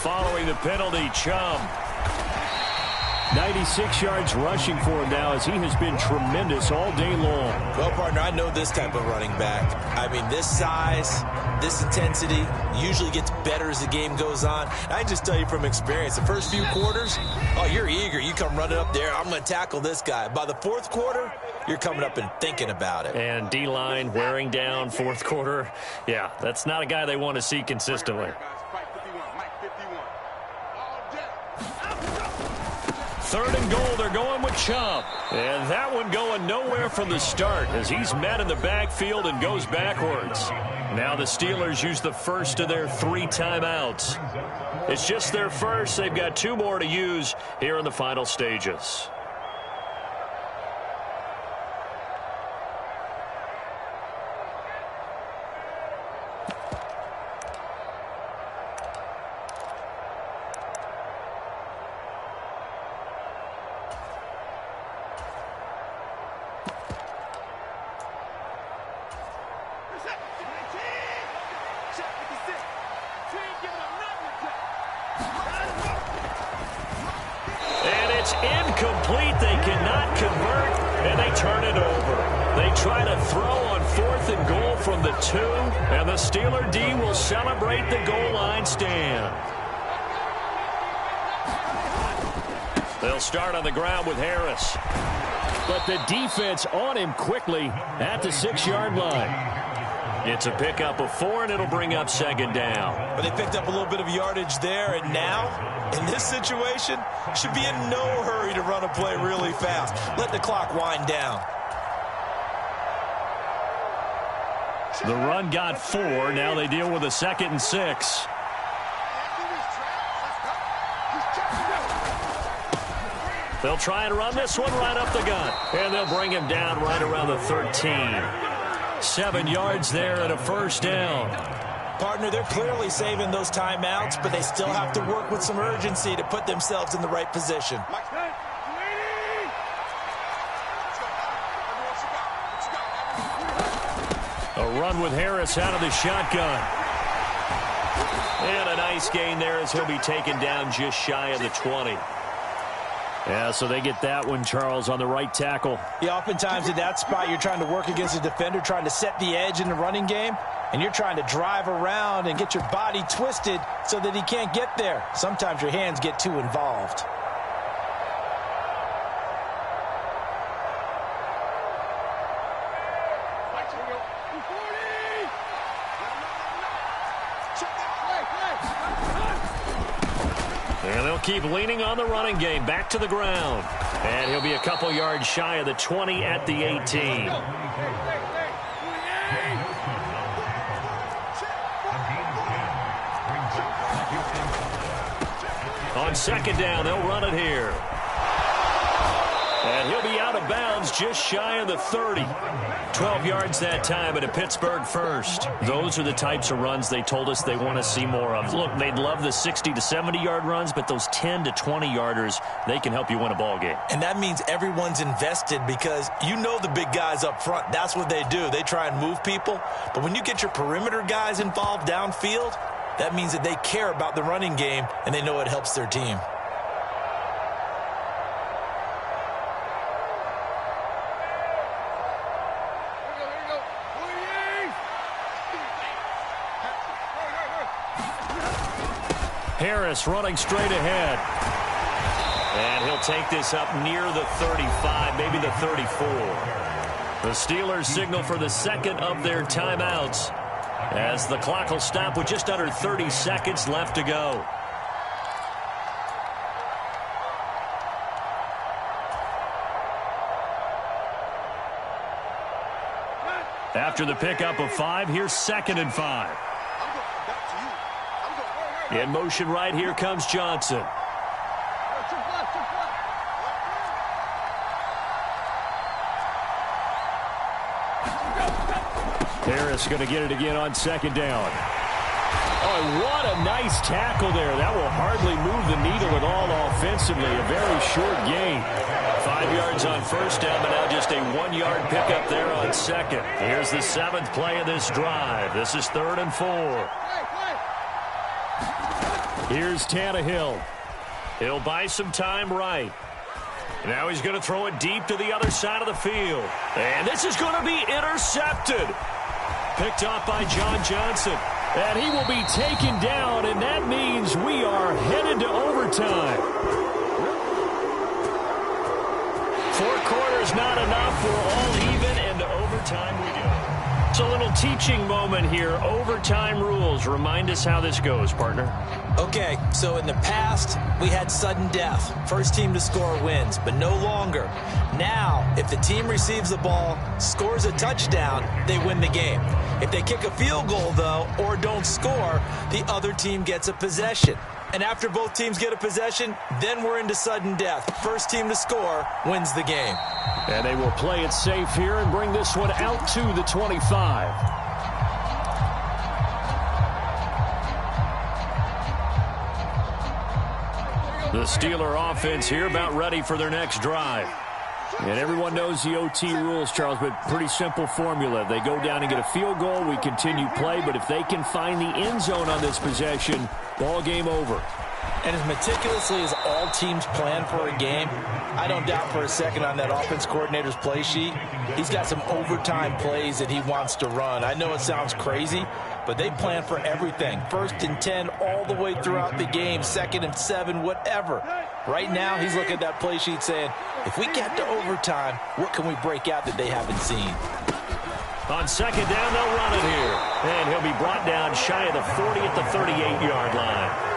following the penalty, Chum. 96 yards rushing for him now as he has been tremendous all day long. Well, partner, I know this type of running back. I mean, this size, this intensity usually gets better as the game goes on. I can just tell you from experience, the first few quarters, oh, you're eager. You come running up there, I'm going to tackle this guy. By the fourth quarter, you're coming up and thinking about it. And D-line wearing down fourth quarter. Yeah, that's not a guy they want to see consistently. Third and goal, they're going with Chum. And that one going nowhere from the start as he's met in the backfield and goes backwards. Now the Steelers use the first of their 3 timeouts. It's just their first. They've got 2 more to use here in the final stages. Incomplete. They cannot convert, and they turn it over. They try to throw on 4th and goal from the 2, and the Steeler D will celebrate the goal line stand. They'll start on the ground with Harris. But the defense on him quickly at the 6-yard line. It's a pickup of 4, and it'll bring up 2nd down. But they picked up a little bit of yardage there, and now, in this situation, should be in no hurry to run a play really fast. Let the clock wind down. The run got 4. Now they deal with a 2nd and 6. They'll try and run this one right up the gut. And they'll bring him down right around the 13. 7 yards there and a 1st down. Partner, they're clearly saving those timeouts, but they still have to work with some urgency to put themselves in the right position. A run with Harris out of the shotgun. And a nice gain there as he'll be taken down just shy of the 20. Yeah, so they get that one, Charles, on the right tackle. Yeah, oftentimes in that spot, you're trying to work against a defender, trying to set the edge in the running game, and you're trying to drive around and get your body twisted so that he can't get there. Sometimes your hands get too involved. And they'll keep leaning on the running game. Back to the ground. And he'll be a couple yards shy of the 20 at the 18. On 2nd down, they'll run it here. And he'll be out of bounds just shy of the 30. 12 yards that time, and a Pittsburgh first. Those are the types of runs they told us they want to see more of. Look, they'd love the 60 to 70-yard runs, but those 10 to 20-yarders, they can help you win a ball game. And that means everyone's invested because you know the big guys up front. That's what they do. They try and move people. But when you get your perimeter guys involved downfield, that means that they care about the running game, and they know it helps their team. Harris running straight ahead. And he'll take this up near the 35, maybe the 34. The Steelers signal for the 2nd of their timeouts as the clock will stop with just under 30 seconds left to go. After the pickup of 5, here's 2nd and 5. In motion right here comes Johnson. Harris going to get it again on 2nd down. Oh, what a nice tackle there. That will hardly move the needle at all offensively. A very short gain. 5 yards on 1st down, but now just a 1-yard pickup there on 2nd. Here's the 7th play of this drive. This is 3rd and 4. Here's Tannehill. He'll buy some time right. Now he's going to throw it deep to the other side of the field. And this is going to be intercepted. Picked off by John Johnson. And he will be taken down, and that means we are headed to overtime. 4 quarters not enough. We're all even, and to overtime we go. It's a little teaching moment here. Overtime rules. Remind us how this goes, partner. Okay, so in the past, we had sudden death. First team to score wins, but no longer. Now, if the team receives the ball, scores a touchdown, they win the game. If they kick a field goal, though, or don't score, the other team gets a possession. And after both teams get a possession, then we're into sudden death. First team to score wins the game. And they will play it safe here and bring this one out to the 25. The Steeler offense here about ready for their next drive. And everyone knows the OT rules, Charles, but pretty simple formula. They go down and get a field goal, we continue play, but if they can find the end zone on this possession, ball game over. And as meticulously as all teams plan for a game, I don't doubt for a second on that offense coordinator's play sheet, he's got some overtime plays that he wants to run. I know it sounds crazy, but they plan for everything. 1st and 10 all the way throughout the game, 2nd and 7, whatever. Right now, he's looking at that play sheet saying, if we get to overtime, what can we break out that they haven't seen? On 2nd down, they'll run it here. And he'll be brought down shy of the 40 at the 38-yard line.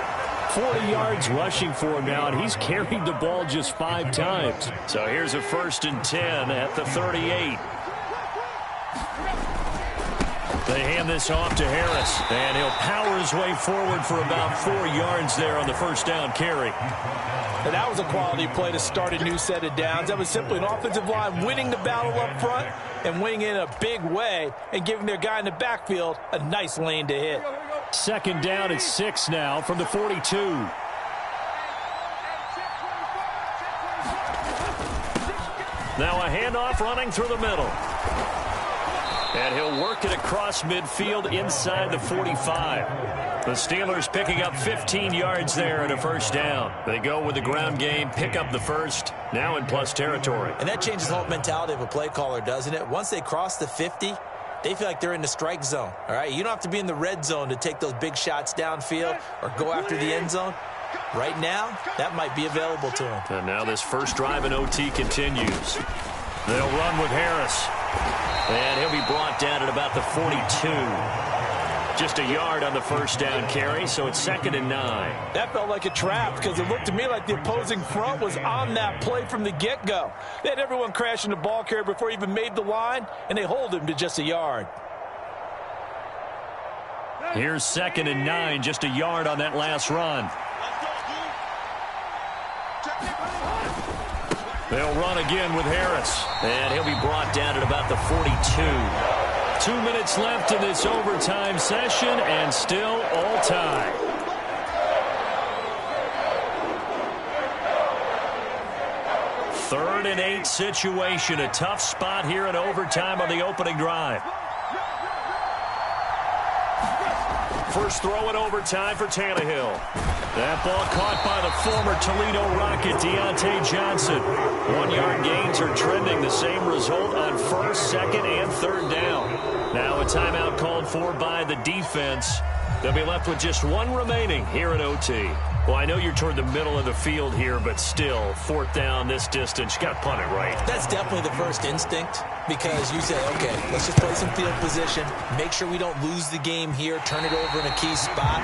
40 yards rushing for him now, and he's carried the ball just 5 times. So here's a 1st and 10 at the 38. They hand this off to Harris, and he'll power his way forward for about 4 yards there on the 1st down carry. And that was a quality play to start a new set of downs. That was simply an offensive line winning the battle up front and winning in a big way and giving their guy in the backfield a nice lane to hit. 2nd down at 6 now from the 42. Now a handoff running through the middle. And he'll work it across midfield inside the 45. The Steelers picking up 15 yards there and a 1st down. They go with the ground game, pick up the 1st, now in plus territory. And that changes the whole mentality of a play caller, doesn't it? Once they cross the 50, they feel like they're in the strike zone. All right, you don't have to be in the red zone to take those big shots downfield or go after the end zone. Right now, that might be available to them. And now this first drive in OT continues. They'll run with Harris. And he'll be brought down at about the 42. Just a yard on the 1st down carry, so it's 2nd and 9. That felt like a trap because it looked to me like the opposing front was on that play from the get-go. They had everyone crashing the ball carrier before he even made the line, and they hold him to just a yard. Here's 2nd and 9, just a yard on that last run. They'll run again with Harris, and he'll be brought down at about the 42. 2 minutes left in this overtime session, and still all tie. Third and 8 situation, a tough spot here in overtime on the opening drive. First throw in overtime for Tannehill. That ball caught by the former Toledo Rocket, Deontay Johnson. 1-yard gains are trending the same result on 1st, 2nd, and 3rd down. Now a timeout called for by the defense. They'll be left with just 1 remaining here at OT. Well, I know you're toward the middle of the field here, but still, 4th down this distance, you got to punt it right. That's definitely the first instinct because you say, okay, let's just play some field position, make sure we don't lose the game here, turn it over in a key spot.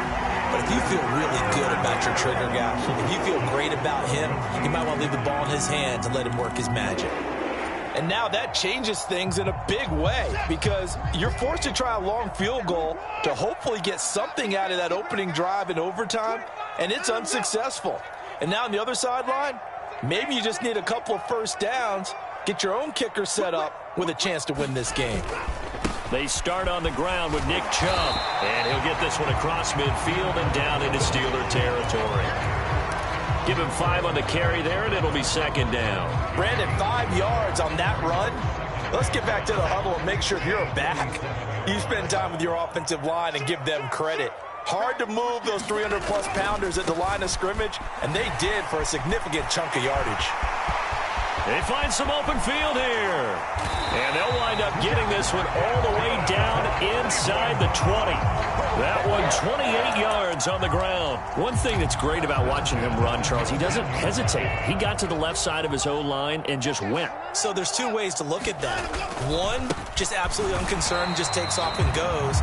But if you feel really good about your trigger guy, if you feel great about him, you might want to leave the ball in his hands and let him work his magic. And now that changes things in a big way because you're forced to try a long field goal to hopefully get something out of that opening drive in overtime, and it's unsuccessful. And now on the other sideline, maybe you just need a couple of 1st downs, get your own kicker set up with a chance to win this game. They start on the ground with Nick Chubb, and he'll get this one across midfield and down into Steeler territory. Give him 5 on the carry there, and it'll be 2nd down. Brandon, 5 yards on that run. Let's get back to the huddle and make sure if you're back, you spend time with your offensive line and give them credit. Hard to move those 300-plus pounders at the line of scrimmage, and they did for a significant chunk of yardage. They find some open field here. And they'll wind up getting this one all the way down inside the 20. That one 28 yards on the ground. One thing that's great about watching him run, Charles, he doesn't hesitate. He got to the left side of his O-line and just went. So there's two ways to look at that. One, just absolutely unconcerned, just takes off and goes.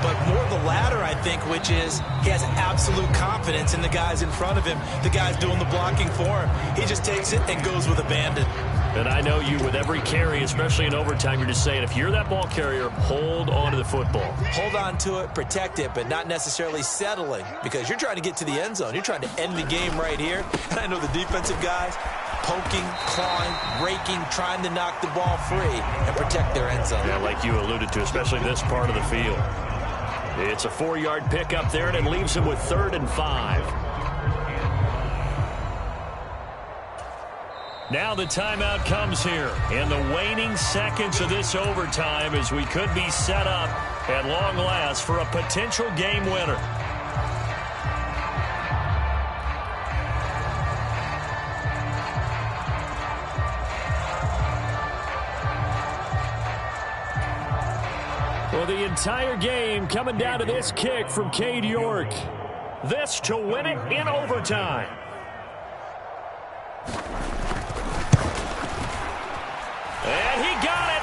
But more the latter, I think, which is he has absolute confidence in the guys in front of him, the guys doing the blocking for him. He just takes it and goes with abandon. And I know you, with every carry, especially in overtime, you're just saying, if you're that ball carrier, hold on to the football. Hold on to it, protect it, but not necessarily settling, because you're trying to get to the end zone. You're trying to end the game right here. And I know the defensive guys poking, clawing, raking, trying to knock the ball free and protect their end zone. Yeah, like you alluded to, especially this part of the field. It's a 4-yard pickup there, and it leaves him with 3rd and 5. Now the timeout comes here in the waning seconds of this overtime, as we could be set up at long last for a potential game winner. Well, the entire game coming down to this kick from Cade York. This to win it in overtime. And he got it.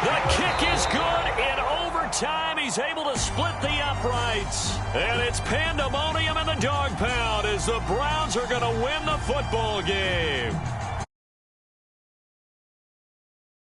The kick is good in overtime. He's able to split the uprights. And it's pandemonium in the dog pound as the Browns are going to win the football game.